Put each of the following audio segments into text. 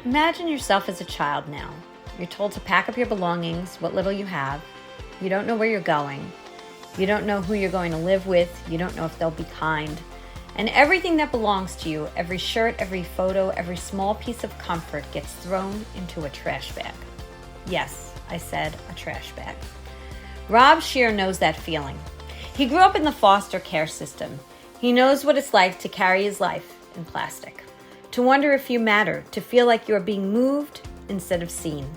Imagine yourself as a child now. You're told to pack up your belongings, what little you have. You don't know where you're going. You don't know who you're going to live with. You don't know if they'll be kind. And everything that belongs to you, every shirt, every photo, every small piece of comfort gets thrown into a trash bag. Yes, I said a trash bag. Rob Scheer knows that feeling. He grew up in the foster care system. He knows what it's like to carry his life in plastic, to wonder if you matter, to feel like you're being moved instead of seen.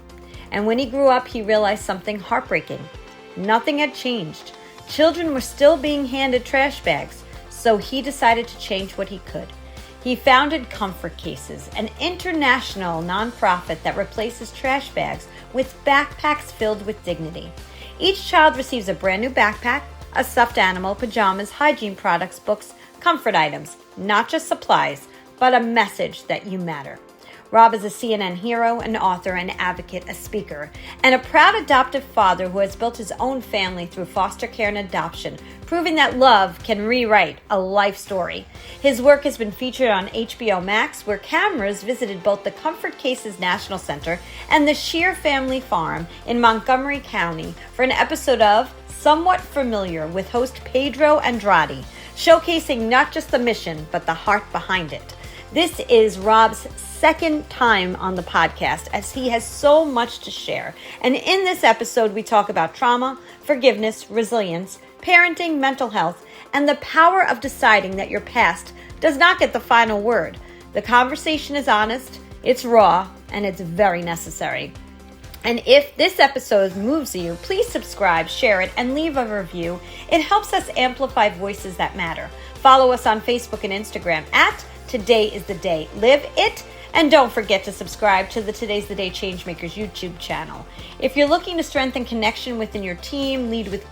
And when he grew up, he realized something heartbreaking. Nothing had changed. Children were still being handed trash bags, so he decided to change what he could. He founded Comfort Cases, an international nonprofit that replaces trash bags with backpacks filled with dignity. Each child receives a brand new backpack, a stuffed animal, pajamas, hygiene products, books, comfort items, not just supplies, but a message that you matter. Rob is a CNN hero, an author, an advocate, a speaker, and a proud adoptive father who has built his own family through foster care and adoption, proving that love can rewrite a life story. His work has been featured on HBO Max, where cameras visited both the Comfort Cases National Center and the Scheer Family Farm in Montgomery County for an episode of Somewhat Familiar with host Pedro Andrade, showcasing not just the mission, but the heart behind it. This is Rob's second time on the podcast, as he has so much to share. And in this episode, we talk about trauma, forgiveness, resilience, parenting, mental health, and the power of deciding that your past does not get the final word. The conversation is honest, it's raw, and it's very necessary. And if this episode moves you, please subscribe, share it, and leave a review. It helps us amplify voices that matter. Follow us on Facebook and Instagram at Today is the Day. Live it. And don't forget to subscribe to the Today's the Day Changemakers YouTube channel. If you're looking to strengthen connection within your team, lead with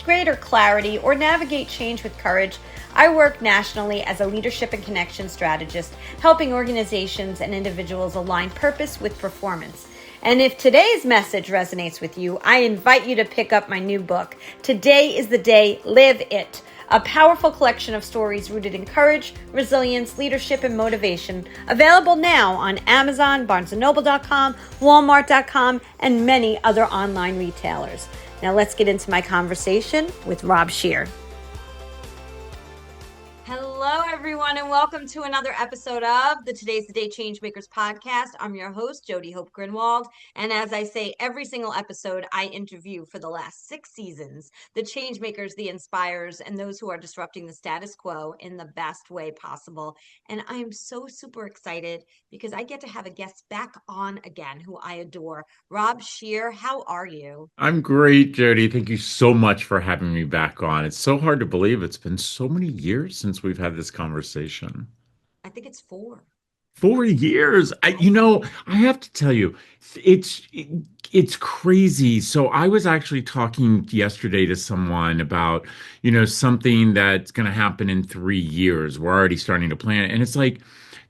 greater clarity, or navigate change with courage, I work nationally as a leadership and connection strategist, helping organizations and individuals align purpose with performance. And if today's message resonates with you, I invite you to pick up my new book, Today is the Day, Live It. A powerful collection of stories rooted in courage, resilience, leadership, and motivation. Available now on Amazon, BarnesandNoble.com, Walmart.com, and many other online retailers. Now let's get into my conversation with Rob Scheer. Hello, everyone, and welcome to another episode of the Today's the Day Changemakers Podcast. I'm your host, Jodi Hope Grinwald, and as I say every single episode, I interview for the last 6 seasons the changemakers, the inspirers, and those who are disrupting the status quo in the best way possible. And I am so super excited because I get to have a guest back on again who I adore. Rob Scheer, how are you? I'm great, Jody. Thank you so much for having me back on. It's so hard to believe it's been so many years since we've had this conversation. I think it's 4. 4 years. I have to tell you, it's it's crazy. So I was actually talking yesterday to someone about, something that's going to happen in 3 years. We're already starting to plan it, and it's like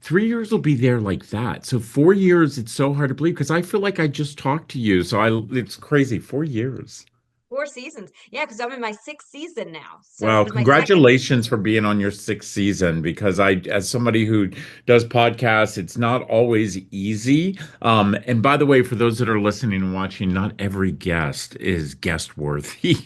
3 years will be there like that. So 4 years, it's so hard to believe because I feel like I just talked to you. It's crazy. 4 years. 4 seasons. Yeah, because I'm in my 6th season now. So it Well, was my second. congratulations for being on your sixth season because as somebody who does podcasts, it's not always easy. And by the way, for those that are listening and watching, not every guest is guest worthy.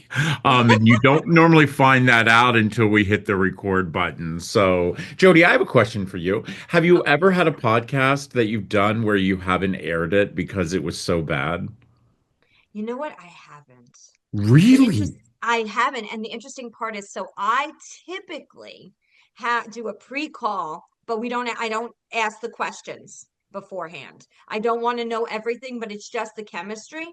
And you don't normally find that out until we hit the record button. So, Jody, I have a question for you. Have you ever had a podcast that you've done where you haven't aired it because it was so bad? You know what? I haven't. Really? I haven't. And the interesting part is, so I typically do a pre-call, but I don't ask the questions beforehand. I don't want to know everything, but it's just the chemistry.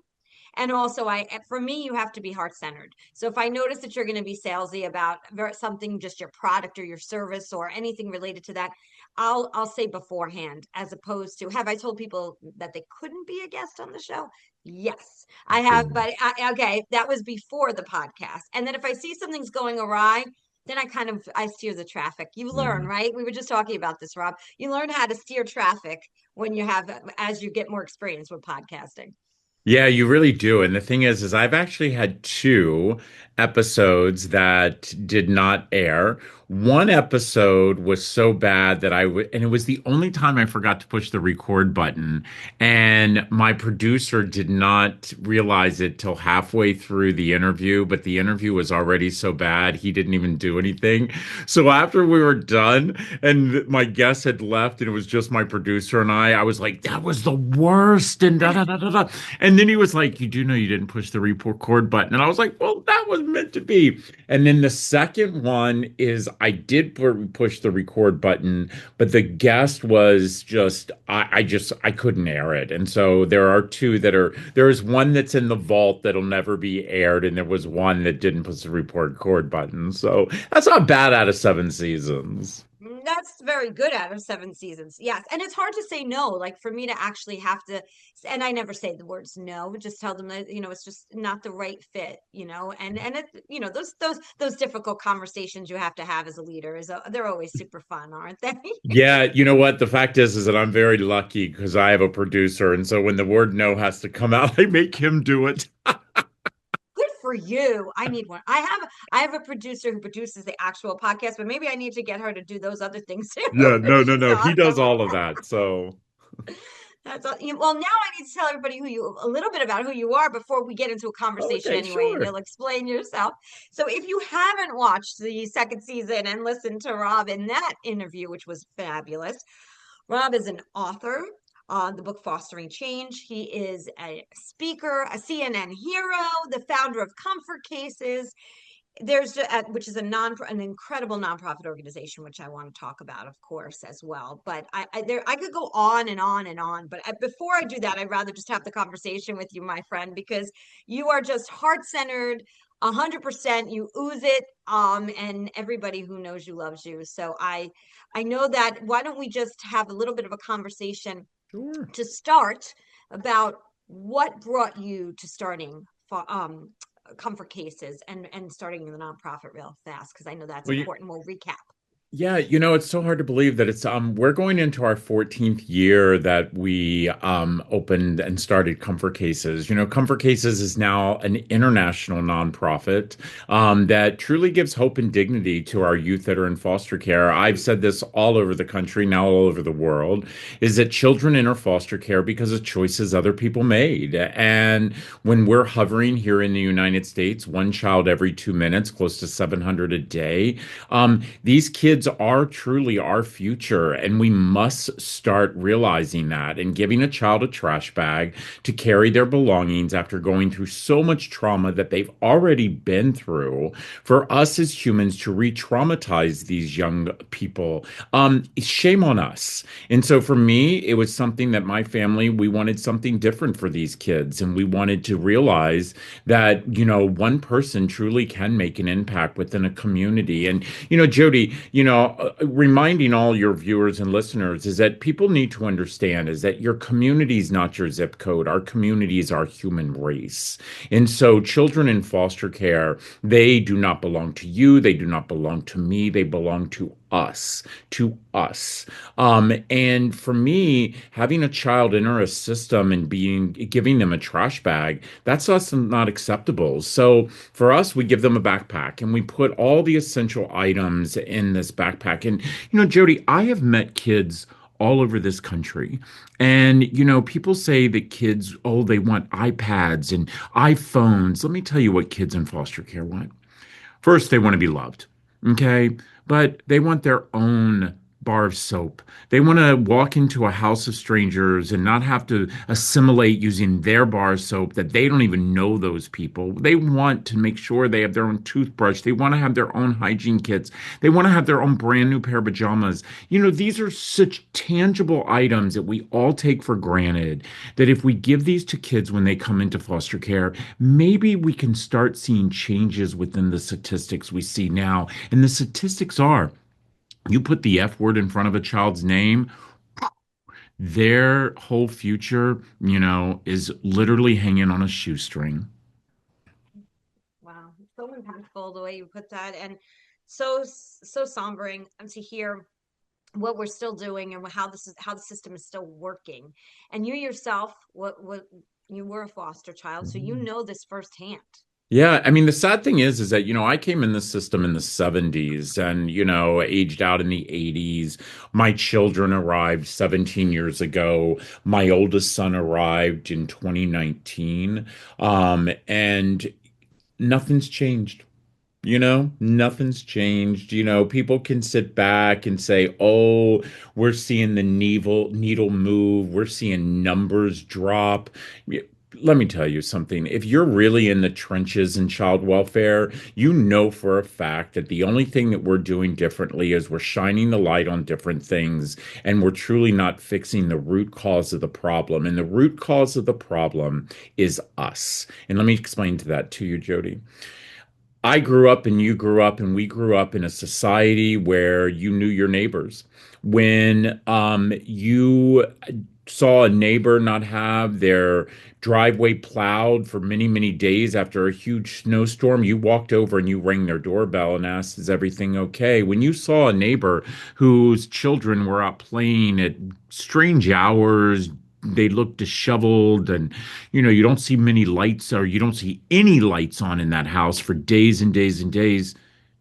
And also, for me, you have to be heart-centered. So if I notice that you're going to be salesy about something, just your product or your service or anything related to that, I'll say beforehand, as opposed to, have I told people that they couldn't be a guest on the show? Yes, I have. But okay, that was before the podcast. And then if I see something's going awry, then I steer the traffic. You learn, Mm. right? We were just talking about this, Rob. You learn how to steer traffic as you get more experience with podcasting. Yeah, you really do. And the thing is I've actually had two episodes that did not air. One episode was so bad that and it was the only time I forgot to push the record button. And my producer did not realize it till halfway through the interview, but the interview was already so bad, he didn't even do anything. So after we were done and my guest had left and it was just my producer and I was like, that was the worst. And da da da da da. And then he was like, you do know you didn't push the record button. And I was like, well, that was meant to be. And then the second one is I did push the record button, but the guest was just I couldn't air it. And so there are two that are there is one that's in the vault that'll never be aired, and there was one that didn't push the record button. So that's not bad out of 7 seasons. That's very good out of 7 seasons. Yes. And it's hard to say no. Like for me to actually have to, and I never say the words no, just tell them that, it's just not the right fit, and it, those difficult conversations you have to have as a leader they're always super fun, aren't they? Yeah, you know what? The fact is that I'm very lucky because I have a producer, and so when the word no has to come out, I make him do it. Good for you. I need one. I have a producer who produces the actual podcast, but maybe I need to get her to do those other things too. Yeah, no, no, She's no. He does awesome. all of that. So, That's all. Well, now I need to tell everybody a little bit about who you are before we get into a conversation okay, anyway, and sure. you'll explain yourself. So if you haven't watched the second season and listened to Rob in that interview, which was fabulous, Rob is an author on the book Fostering Change. He is a speaker, a CNN hero, the founder of Comfort Cases. Which is an incredible nonprofit organization, which I want to talk about, of course, as well. But I could go on and on and on. But before I do that, I'd rather just have the conversation with you, my friend, because you are just heart-centered, 100%. You ooze it, and everybody who knows you loves you. So I know that. Why don't we just have a little bit of a conversation Sure. to start about what brought you to starting Comfort Cases and starting the nonprofit real fast, because I know that's Well, important. We'll recap. yeah, it's so hard to believe that it's we're going into our 14th year that we opened and started Comfort Cases. Comfort Cases is now an international nonprofit that truly gives hope and dignity to our youth that are in foster care. I've said this all over the country, now all over the world, is that children enter foster care because of choices other people made. And when we're hovering here in the United States, one child every 2 minutes, close to 700 a day, these kids are truly our future, and we must start realizing that and giving a child a trash bag to carry their belongings after going through so much trauma that they've already been through. For us as humans to re-traumatize these young people, shame on us. And so for me, it was something that my family, we wanted something different for these kids, and we wanted to realize that one person truly can make an impact within a community. And Jodi, reminding all your viewers and listeners is that people need to understand is that your community is not your zip code. Our community is our human race. And so children in foster care, they do not belong to you. They do not belong to me. They belong to us, to us. And for me, having a child enter a system and giving them a trash bag, that's us not acceptable. So for us, we give them a backpack and we put all the essential items in this backpack. And Jodi, I have met kids all over this country. And, people say that kids, oh, they want iPads and iPhones. Let me tell you what kids in foster care want. First, they want to be loved. Okay. But they want their own bar of soap. They want to walk into a house of strangers and not have to assimilate using their bar of soap that they don't even know those people. They want to make sure they have their own toothbrush. They want to have their own hygiene kits. They want to have their own brand new pair of pajamas. These are such tangible items that we all take for granted that if we give these to kids when they come into foster care, maybe we can start seeing changes within the statistics we see now. And the statistics are you put the F word in front of a child's name, their whole future, is literally hanging on a shoestring. Wow, so impactful the way you put that, and so sombering to hear what we're still doing and how the system is still working. And you yourself, what you were a foster child, so you Mhm. know this firsthand. Yeah, I mean, the sad thing is that, I came in the system in the 70s and, aged out in the 80s. My children arrived 17 years ago. My oldest son arrived in 2019. And nothing's changed. Nothing's changed. People can sit back and say, oh, we're seeing the needle move. We're seeing numbers drop. Y- Let me tell you something. If you're really in the trenches in child welfare, you know for a fact that the only thing that we're doing differently is we're shining the light on different things, and we're truly not fixing the root cause of the problem. And the root cause of the problem is us. And let me explain to that to you, Jody. I grew up and you grew up and we grew up in a society where you knew your neighbors. When you saw a neighbor not have their driveway plowed for many, many days after a huge snowstorm, you walked over and you rang their doorbell and asked, is everything okay? When you saw a neighbor whose children were out playing at strange hours, they looked disheveled, and you don't see many lights, or you don't see any lights on in that house for days and days and days.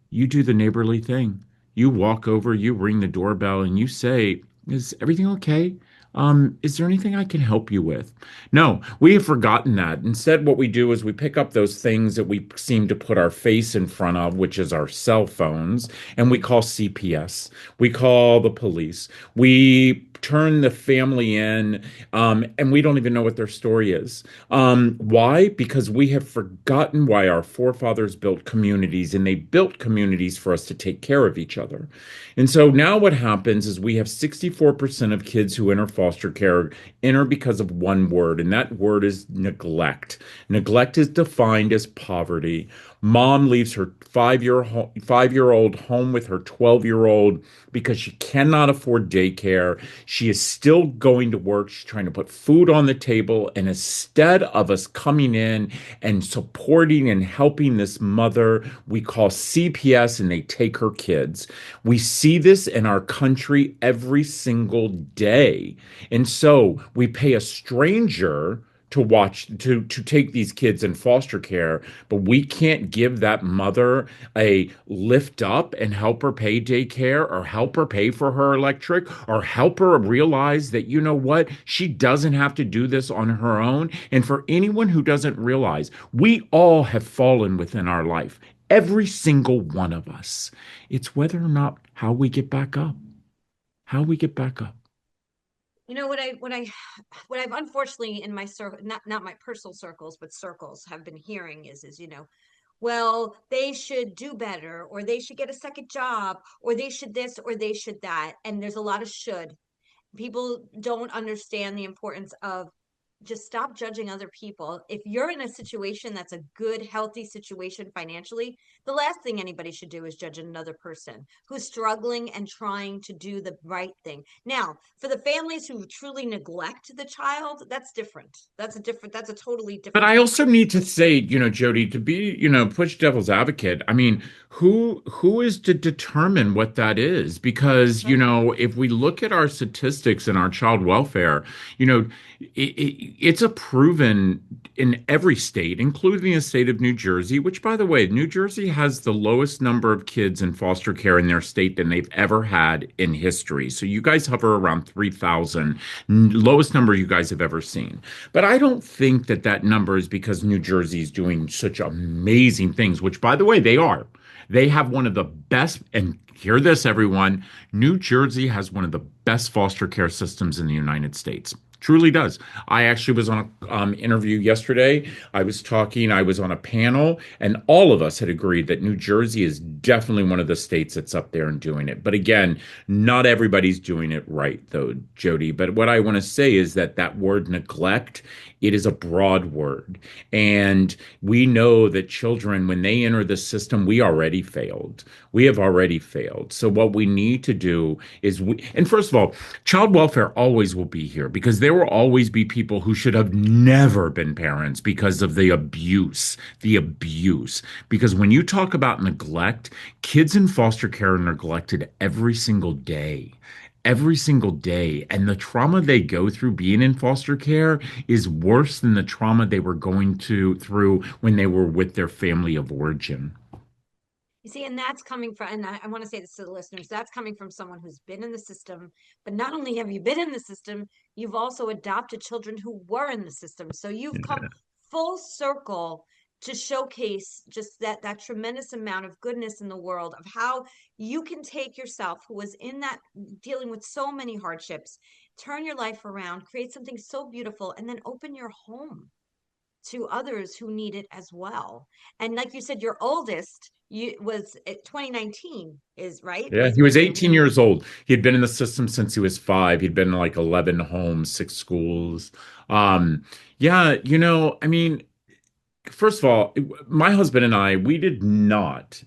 You do the neighborly thing. You walk over, you ring the doorbell, and you say, is everything okay? Is there anything I can help you with? No, we have forgotten that. Instead, what we do is we pick up those things that we seem to put our face in front of, which is our cell phones, and we call CPS. We call the police. We turn the family in, and we don't even know what their story is. Why? Because we have forgotten why our forefathers built communities, and they built communities for us to take care of each other. And so now what happens is we have 64% of kids who enter foster care enter because of one word, and that word is neglect. Neglect is defined as poverty. Mom leaves her 5-year old home with her 12-year-old because she cannot afford daycare. She is still going to work. She's trying to put food on the table. And instead of us coming in and supporting and helping this mother, we call CPS and they take her kids. We see this in our country every single day. And so we pay a stranger to take these kids in foster care, but we can't give that mother a lift up and help her pay daycare, or help her pay for her electric, or help her realize that, you know what, she doesn't have to do this on her own. And for anyone who doesn't realize, we all have fallen within our life, every single one of us. It's whether or not how we get back up, how we get back up. What I've unfortunately in my circle, not my personal circles, but circles have been hearing is, well, they should do better, or they should get a second job, or they should this, or they should that. And there's a lot of should. People don't understand the importance of just stop judging other people. If you're in a situation that's a good, healthy situation financially, the last thing anybody should do is judge another person who's struggling and trying to do the right thing. Now, for the families who truly neglect the child, that's different. That's a totally But different I thing. also need to say, Jody, to be, push devil's advocate. I mean, who is to determine what that is? Because, Right. if we look at our statistics and our child welfare, you know, it's a proven in every state, including the state of New Jersey, which, by the way, New Jersey has the lowest number of kids in foster care in their state than they've ever had in history. So you guys hover around 3,000, lowest number you guys have ever seen. But I don't think that that number is because New Jersey is doing such amazing things, which, by the way, they are. They have one of the best, and hear this, everyone, New Jersey has one of the best foster care systems in the United States. Truly does. I actually was on an interview yesterday. I was on a panel, and all of us had agreed that New Jersey is definitely one of the states that's up there and doing it. But again, not everybody's doing it right, though, Jody. But what I want to say is that that word neglect, it is a broad word. And we know that children, when they enter the system, we already failed. We have already failed. So what we need to do is and first of all, child welfare always will be here because there will always be people who should have never been parents because of the abuse, the abuse. Because when you talk about neglect, kids in foster care are neglected every single day. every single day. And the trauma they go through being in foster care is worse than the trauma they were going through when they were with their family of origin. You see, and that's coming from, and I want to say this to the listeners, that's coming from someone who's been in the system. But not only have you been in the system, you've also adopted children who were in the system. So you've come full circle to showcase just that tremendous amount of goodness in the world of how you can take yourself, who was in that, dealing with so many hardships, turn your life around, create something so beautiful, and then open your home to others who need it as well. And like you said, your oldest was 2019, is right, Yeah, was he was when you. 18 years old. He'd been in the system since he was 5. He'd been in like 11 homes, 6 schools. Um, yeah, I mean, first of all, my husband and I, we did not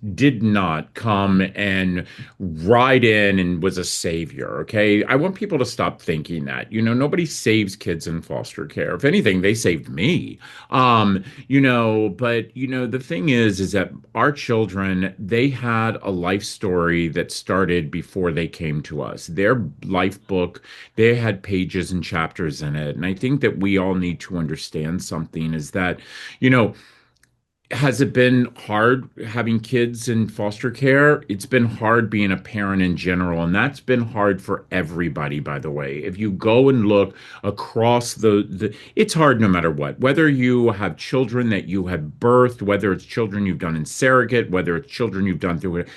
come and ride in and was a savior. Okay. I want people to stop thinking that. Nobody saves kids in foster care. If anything, they saved me. But the thing is that our children, they had a life story that started before they came to us. Their life book, they had pages and chapters in it. And I think that we all need to understand something is that, you know, has it been hard having kids in foster care? It's been hard being a parent in general, and that's been hard for everybody, by the way. If you go and look across it's hard no matter what. Whether you have children that you have birthed, whether it's children you've done in surrogate, whether it's children you've done through it,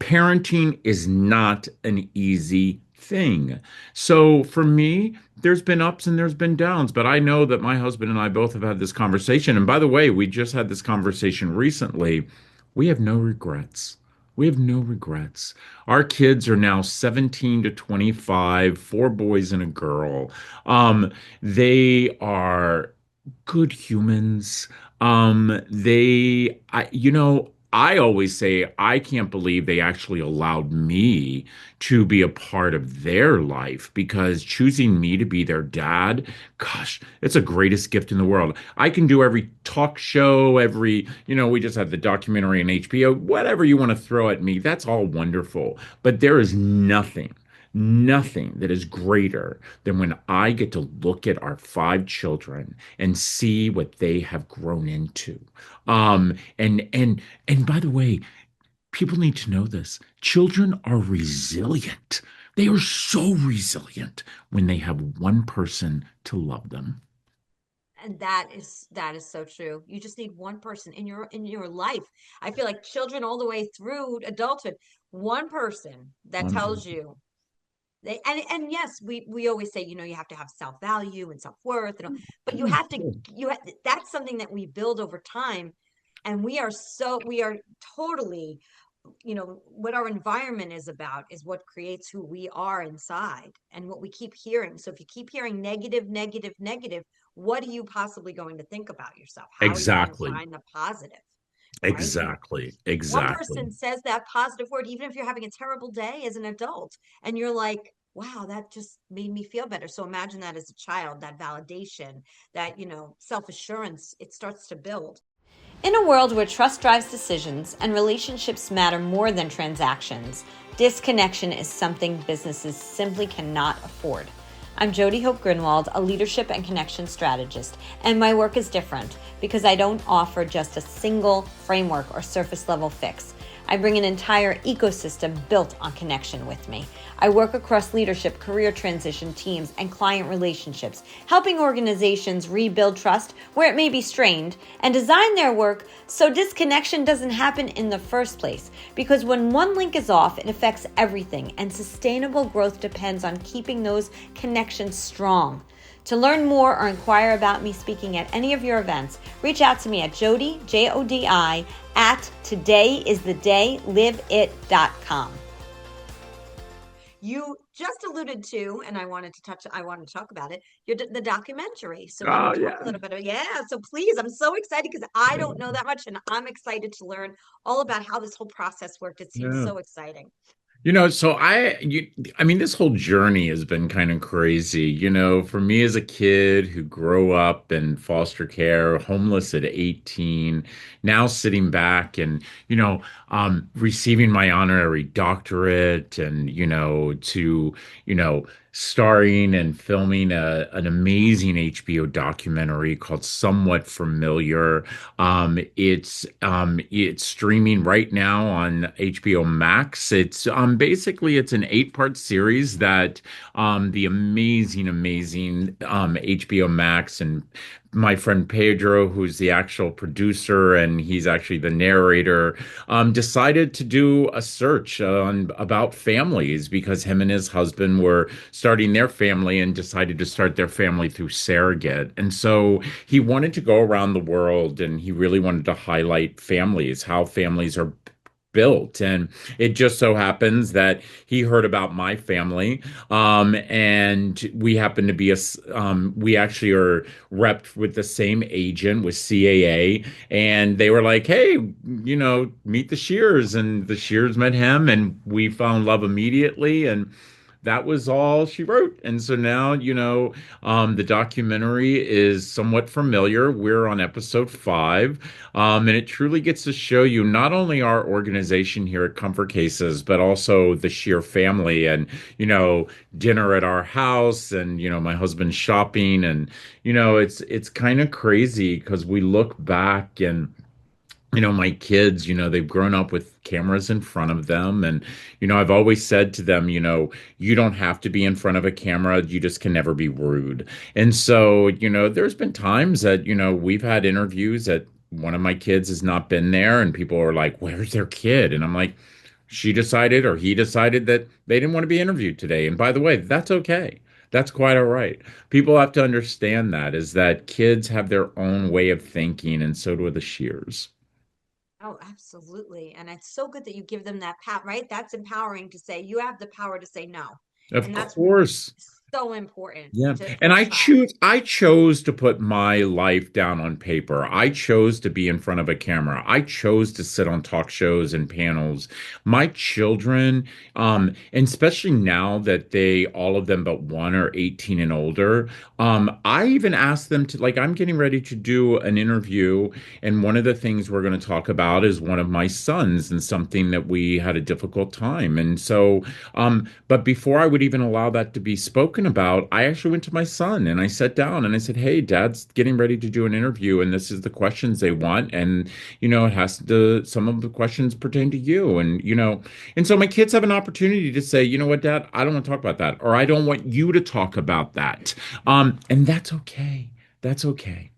parenting is not an easy thing. So for me, there's been ups and there's been downs, but I know that my husband and I both have had this conversation. And by the way, we just had this conversation recently. We have no regrets. We have no regrets. Our kids are now 17 to 25, 4 boys and a girl. They are good humans. I always say I can't believe they actually allowed me to be a part of their life because choosing me to be their dad, gosh, it's the greatest gift in the world. I can do every talk show, we just had the documentary on HBO, whatever you want to throw at me, that's all wonderful. But there is nothing that is greater than when I get to look at our 5 children and see what they have grown into. And by the way, people need to know this. Children are resilient. They are so resilient when they have one person to love them. And that is so true. You just need one person in your life. I feel like children all the way through adulthood, one person that One tells person. you. And yes, we always say, you have to have self-value and self-worth, but you have to, that's something that we build over time. And we are totally, what our environment is about is what creates who we are inside and what we keep hearing. So if you keep hearing negative, negative, negative, what are you possibly going to think about yourself? How are you going to Exactly. find the positive? Right? Exactly. One Exactly. person says that positive word, even if you're having a terrible day as an adult, and you're like, wow, that just made me feel better. So imagine that as a child, that validation, that, self-assurance, it starts to build. In a world where trust drives decisions and relationships matter more than transactions, disconnection is something businesses simply cannot afford. I'm Jodi Hope Grinwald, a leadership and connection strategist, and my work is different because I don't offer just a single framework or surface level fix. I bring an entire ecosystem built on connection with me. I work across leadership, career transition, teams, and client relationships, helping organizations rebuild trust where it may be strained and design their work so disconnection doesn't happen in the first place. Because when one link is off, it affects everything, and sustainable growth depends on keeping those connections strong. To learn more or inquire about me speaking at any of your events, reach out to me at Jodi, Jodi, at todayisthedayliveit.com. You just alluded to, and I want to talk about it, the documentary. So can you Oh, talk a yeah. little bit so please, I'm so excited because I don't know that much and I'm excited to learn all about how this whole process worked. It seems Yeah. so exciting. I mean, this whole journey has been kind of crazy. For me as a kid who grew up in foster care, homeless at 18, now sitting back and, receiving my honorary doctorate and, you know, starring and filming an amazing HBO documentary called Somewhat Familiar. It's streaming right now on HBO Max. It's an 8-part series that the amazing HBO Max and my friend Pedro, who's the actual producer and he's actually the narrator, decided to do a search on about families because him and his husband were starting their family and decided to start their family through surrogate. And so he wanted to go around the world and he really wanted to highlight families, how families are built. And it just so happens that he heard about my family. And we happen to be we actually are repped with the same agent with CAA. And they were like, hey, meet the Shears. And the Shears met him and we found love immediately. And that was all she wrote. And so now, the documentary is somewhat familiar. We're on episode 5. And it truly gets to show you not only our organization here at Comfort Cases, but also the Sheer family and, dinner at our house and, my husband's shopping. And, it's kind of crazy because we look back and my kids, they've grown up with cameras in front of them. And, I've always said to them, you don't have to be in front of a camera. You just can never be rude. And so, there's been times that, we've had interviews that one of my kids has not been there and people are like, where's their kid? And I'm like, she decided or he decided that they didn't want to be interviewed today. And by the way, that's okay. That's quite all right. People have to understand that is that kids have their own way of thinking, and so do the Shears. Oh, absolutely. And it's so good that you give them that pat, right? That's empowering to say you have the power to say no. Of And that's course. so important Yeah. for And a child. I chose to put my life down on paper. I chose to be in front of a camera. I chose to sit on talk shows and panels. My children, and especially now that they all of them but one are 18 and older, I even asked them to like I'm getting ready to do an interview, and one of the things we're going to talk about is one of my sons and something that we had a difficult time. And so but before I would even allow that to be spoken about, I actually went to my son and I sat down and I said, hey, dad's getting ready to do an interview and this is the questions they want. And, it has to, some of the questions pertain to you. And, and so my kids have an opportunity to say, you know what, dad, I don't want to talk about that. Or I don't want you to talk about that. And that's okay. That's okay.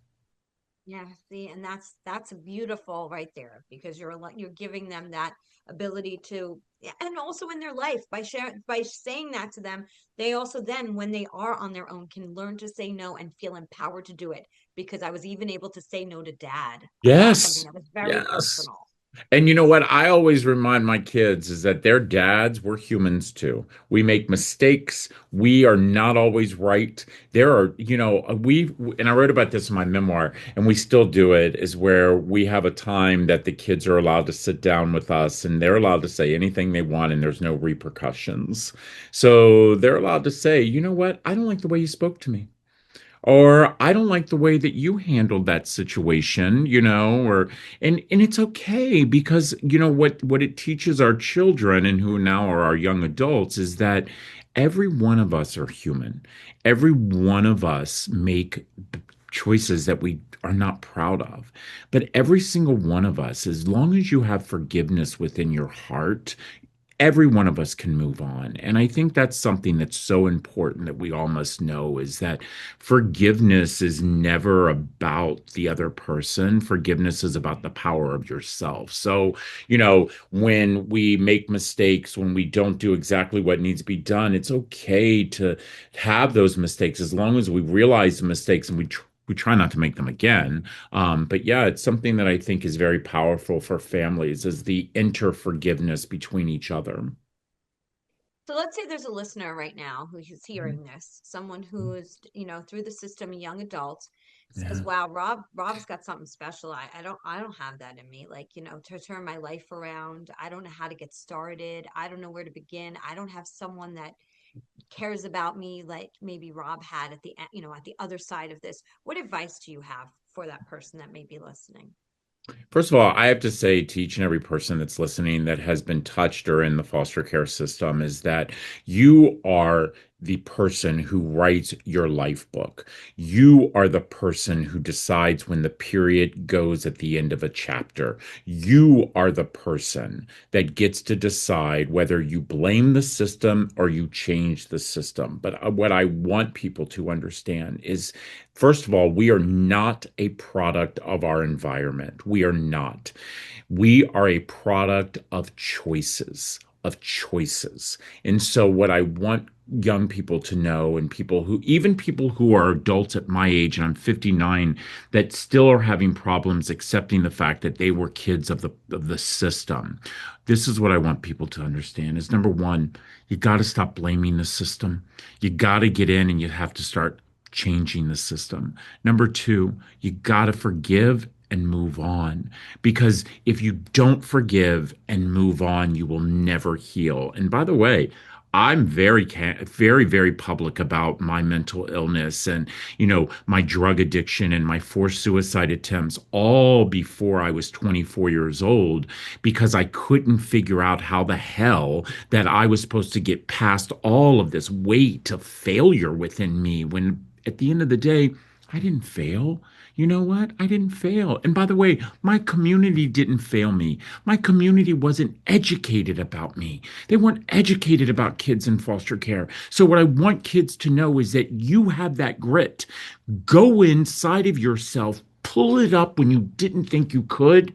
Yeah, see, and that's beautiful right there because you're giving them that ability to, yeah, and also in their life by sharing by saying that to them, they also then when they are on their own can learn to say no and feel empowered to do it because I was even able to say no to dad about something Yes. that was very Yes. personal. And you know what? I always remind my kids is that they're dads. We're humans too. We make mistakes. We are not always right. There are, and I wrote about this in my memoir, and we still do it, is where we have a time that the kids are allowed to sit down with us and they're allowed to say anything they want and there's no repercussions. So they're allowed to say, you know what? I don't like the way you spoke to me. Or I don't like the way that you handled that situation, or and it's okay because what it teaches our children and who now are our young adults is that every one of us are human. Every one of us make choices that we are not proud of. But every single one of us, as long as you have forgiveness within your heart, every one of us can move on. And I think that's something that's so important that we all must know is that forgiveness is never about the other person. Forgiveness is about the power of yourself. So, when we make mistakes, when we don't do exactly what needs to be done, it's okay to have those mistakes as long as we realize the mistakes and we try not to make them again. But yeah, it's something that I think is very powerful for families is the inter forgiveness between each other. So let's say there's a listener right now who is hearing this, someone who is, through the system, a young adult, says, Yeah. "Wow, Rob's got something special. I don't have that in me. Like, to turn my life around. I don't know how to get started. I don't know where to begin. I don't have someone that cares about me like maybe Rob had at at the other side of this." What advice do you have for that person that may be listening? First of all, I have to say to each and every person that's listening that has been touched or in the foster care system is that you are the person who writes your life book. You are the person who decides when the period goes at the end of a chapter. You are the person that gets to decide whether you blame the system or you change the system. But what I want people to understand is, first of all, we are not a product of our environment. We are not. We are a product of choices, of choices. And so, what I want young people to know, and even people who are adults at my age, and I'm 59, that still are having problems accepting the fact that they were kids of the system. This is what I want people to understand is number one, you got to stop blaming the system. You got to get in and you have to start changing the system. Number two, you got to forgive and move on. Because if you don't forgive and move on, you will never heal. And by the way, I'm very, very public about my mental illness and, my drug addiction and my forced suicide attempts all before I was 24 years old because I couldn't figure out how the hell that I was supposed to get past all of this weight of failure within me when at the end of the day, I didn't fail. You know what? I didn't fail. And by the way, my community didn't fail me. My community wasn't educated about me. They weren't educated about kids in foster care. So, what I want kids to know is that you have that grit. Go inside of yourself, pull it up when you didn't think you could,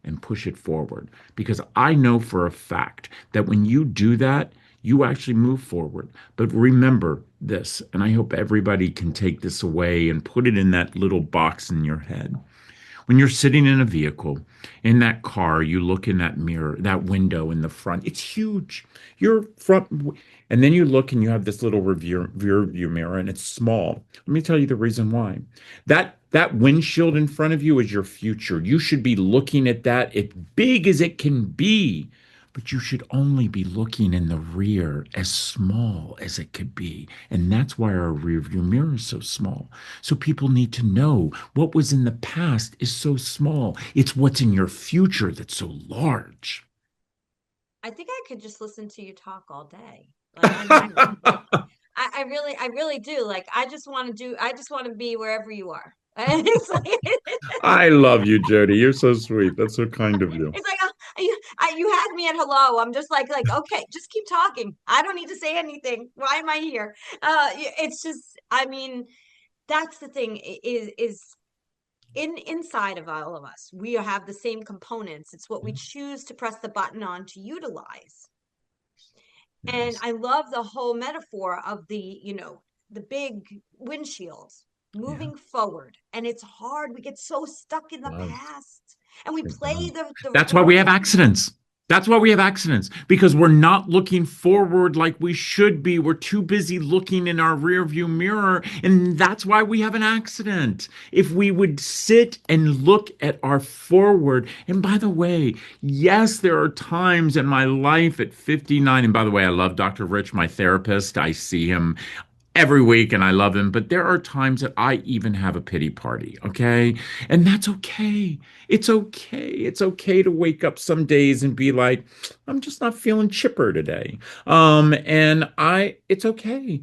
and push it forward. Because I know for a fact that when you do that, you actually move forward. But remember this, and I hope everybody can take this away and put it in that little box in your head. When you're sitting in a vehicle, in that car, you look in that mirror, that window in the front. It's huge. Your front, and then you look and you have this little rear view mirror, and it's small. Let me tell you the reason why. That windshield in front of you is your future. You should be looking at that as big as it can be, but you should only be looking in the rear as small as it could be. And that's why our rear view mirror is so small. So people need to know what was in the past is so small. It's what's in your future that's so large. I think I could just listen to you talk all day. Like, I mean, like, I really do. Like, I just want to be wherever you are. And it's like, I love you, Jodi. You're so sweet. That's so kind of you. it's like, you had me at hello. I'm just like, okay, just keep talking. I don't need to say anything. Why am I here? It's just, I mean, that's the thing is inside of all of us, we have the same components. It's what we choose to press the button on to utilize. And Yes. I love the whole metaphor of the big windshield Yeah. moving forward. And it's hard. We get so stuck in the Love. past and we play the That's why we have role. accidents. That's why we have accidents because we're not looking forward like we should be. We're too busy looking in our rearview mirror, and that's why we have an accident. If we would sit and look at our forward, and by the way, yes, there are times in my life at 59, and by the way, I love Dr. Rich, my therapist. I see him every week and I love him, but there are times that I even have a pity party, okay? And that's okay. It's okay. It's okay to wake up some days and be like, I'm just not feeling chipper today. And it's okay,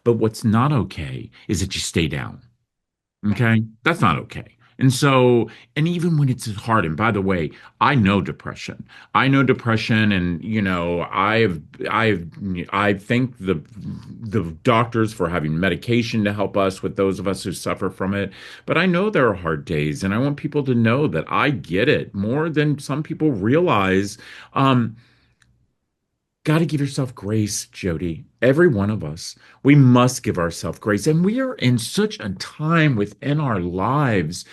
but what's not okay is that you stay down. Right. Okay. That's not okay. And so, and even when it's hard, and by the way, I know depression. I know depression, and I thank the doctors for having medication to help us with those of us who suffer from it. But I know there are hard days, and I want people to know that I get it more than some people realize. Um, Got to give yourself grace, Jodi. Every one of us. We must give ourselves grace. And we are in such a time within our lives.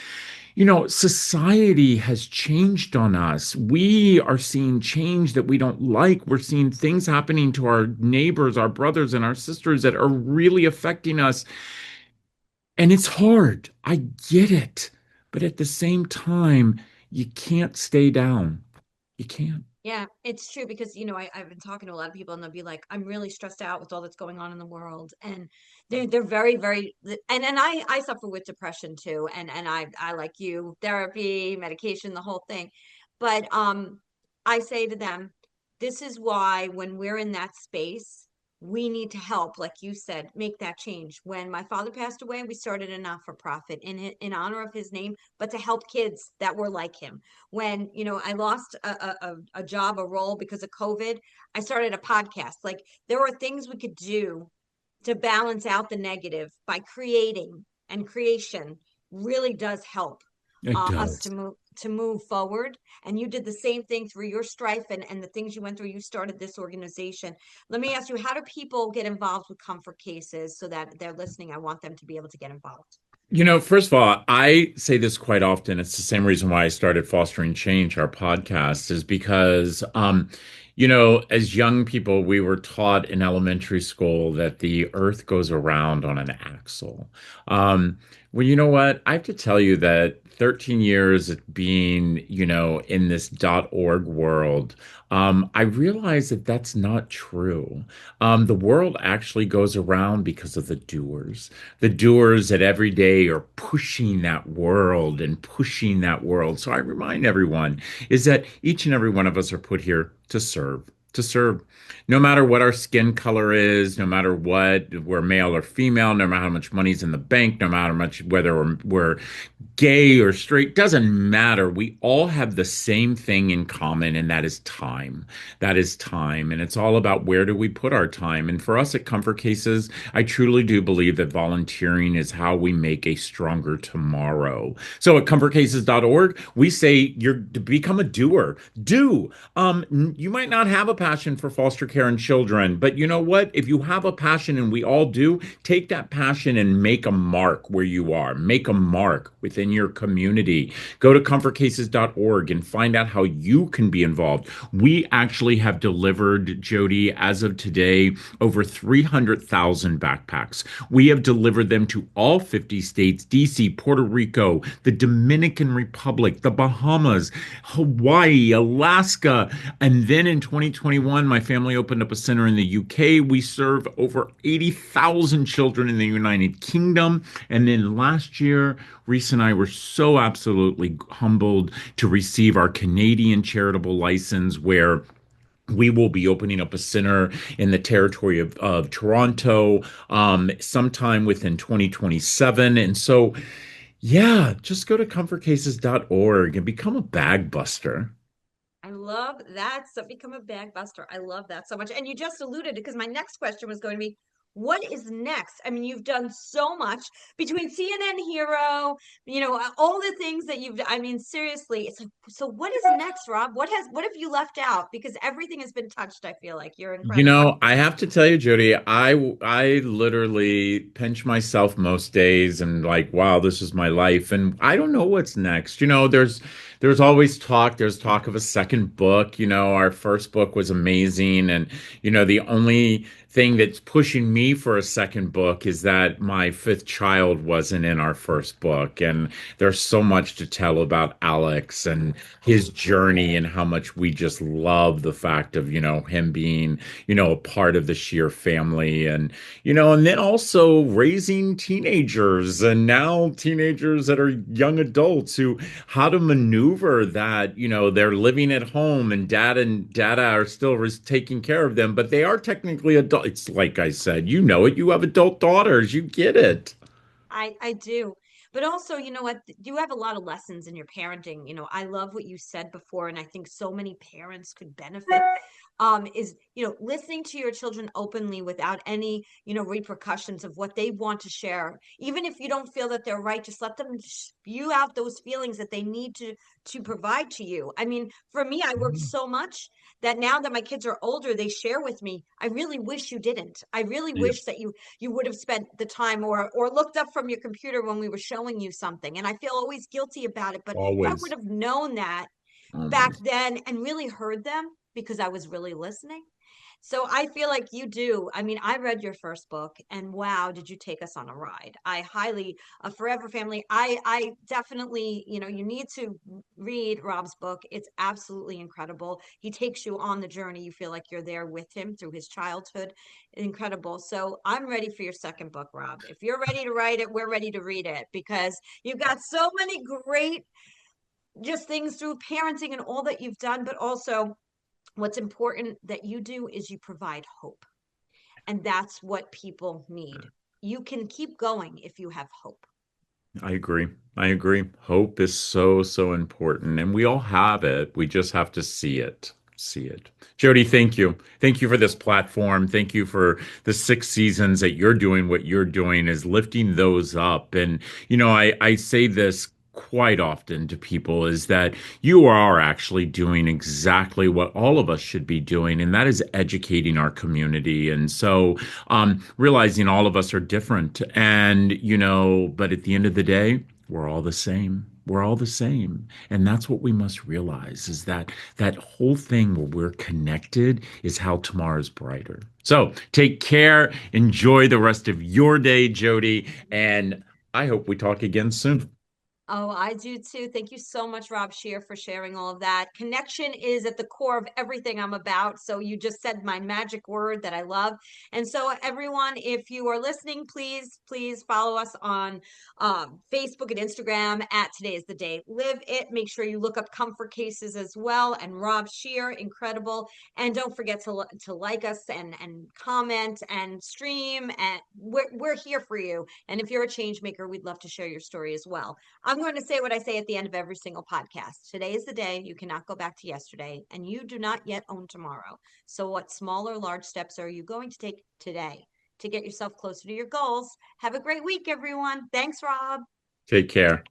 Society has changed on us. We are seeing change that we don't like. We're seeing things happening to our neighbors, our brothers, and our sisters that are really affecting us. And it's hard. I get it. But at the same time, you can't stay down. You can't. Yeah, it's true because I've been talking to a lot of people and they'll be like, I'm really stressed out with all that's going on in the world. And they're very, very and I suffer with depression too. And I like you, therapy, medication, the whole thing. But I say to them, this is why when we're in that space, we need to help, like you said, make that change. When my father passed away, we started a not-for-profit in honor of his name, but to help kids that were like him. When I lost a job, a role because of COVID, I started a podcast. Like there were things we could do to balance out the negative by creating, and creation really does help It us to does. move forward. And you did the same thing through your strife and the things you went through. You started this organization. Let me ask you, how do people get involved with comfort cases so that they're listening? I want them to be able to get involved. First of all, I say this quite often. It's the same reason why I started Fostering Change, our podcast, is because, as young people, we were taught in elementary school that the earth goes around on an axle. Um, well, you know what? I have to tell you that 13 years of being, in this .org world, I realized that that's not true. The world actually goes around because of the doers that every day are pushing that world and pushing that world. So I remind everyone is that each and every one of us are put here to serve, to serve. No matter what our skin color is, no matter what we're male or female, no matter how much money's in the bank, no matter much whether we're gay or straight, doesn't matter. We all have the same thing in common, and that is time. That is time. And it's all about where do we put our time. And for us at Comfort Cases, I truly do believe that volunteering is how we make a stronger tomorrow. So at comfortcases.org, we say you're to become a doer. Do. You might not have a passion for foster care and children, but you know what? If you have a passion, and we all do, take that passion and make a mark where you are. Make a mark within your community. Go to comfortcases.org and find out how you can be involved. We actually have delivered, Jodi, as of today, over 300,000 backpacks. We have delivered them to all 50 states, DC, Puerto Rico, the Dominican Republic, the Bahamas, Hawaii, Alaska. And then in 2021, my family opened up a center in the UK. We serve over 80,000 children in the United Kingdom. And then last year, Reese and I were so absolutely humbled to receive our Canadian charitable license, where we will be opening up a center in the territory of Toronto sometime within 2027. And so, yeah, just go to comfortcases.org and become a bag buster. I love that. So become a bag buster. I love that so much. And you just alluded because my next question was going to be, what is next? I mean, you've done so much between CNN Hero, all the things that I mean, seriously, it's like, so what is next, Rob? What have you left out? Because everything has been touched, I feel like. You're incredible. I have to tell you, Jody, I literally pinch myself most days and like, wow, this is my life, and I don't know what's next. There's always talk. There's talk of a second book. Our first book was amazing, and the only thing that's pushing me for a second book is that my fifth child wasn't in our first book, and there's so much to tell about Alex and his journey and how much we just love the fact of him being a part of the Scheer family, and then also raising teenagers, and now teenagers that are young adults who how to maneuver that, they're living at home and dad and dada are still taking care of them, but they are technically adult. It's like I said, you have adult daughters, you get it. I do. But also, you know what? You have a lot of lessons in your parenting. I love what you said before, and I think so many parents could benefit. is, listening to your children openly without any, repercussions of what they want to share. Even if you don't feel that they're right, just let them spew out those feelings that they need to provide to you. I mean, for me, I worked so much that now that my kids are older, they share with me, I really wish you didn't. I really Yeah, wish that you would have spent the time or looked up from your computer when we were showing you something. And I feel always guilty about it. But if I would always. have known that back Always. then and really heard them because I was really listening. So I feel like you do. I mean, I read your first book and wow, did you take us on a ride. I highly, Forever Family. I definitely, you need to read Rob's book. It's absolutely incredible. He takes you on the journey. You feel like you're there with him through his childhood. Incredible. So I'm ready for your second book, Rob. If you're ready to write it, we're ready to read it because you've got so many great just things through parenting and all that you've done, but also what's important that you do is you provide hope. And that's what people need. You can keep going if you have hope. I agree. I agree. Hope is so, so important. And we all have it. We just have to see it. See it. Jodi, thank you. Thank you for this platform. Thank you for the 6 seasons that you're doing. What you're doing is lifting those up. And, I say this quite often to people is that you are actually doing exactly what all of us should be doing, and that is educating our community. And so, realizing all of us are different. And, but at the end of the day, we're all the same. We're all the same. And that's what we must realize is that whole thing where we're connected is how tomorrow's brighter. So take care. Enjoy the rest of your day, Jodi. And I hope we talk again soon. Oh, I do too. Thank you so much, Rob Scheer, for sharing all of that. Connection is at the core of everything I'm about. So you just said my magic word that I love. And so everyone, if you are listening, please follow us on Facebook and Instagram at Today is the Day. Live it. Make sure you look up Comfort Cases as well. And Rob Scheer, incredible. And don't forget to like us and comment and stream. And we're here for you. And if you're a change maker, we'd love to share your story as well. I'm going to say what I say at the end of every single podcast. Today is the day you cannot go back to yesterday, and you do not yet own tomorrow. So, what small or large steps are you going to take today to get yourself closer to your goals? Have a great week, everyone. Thanks, Rob. Take care.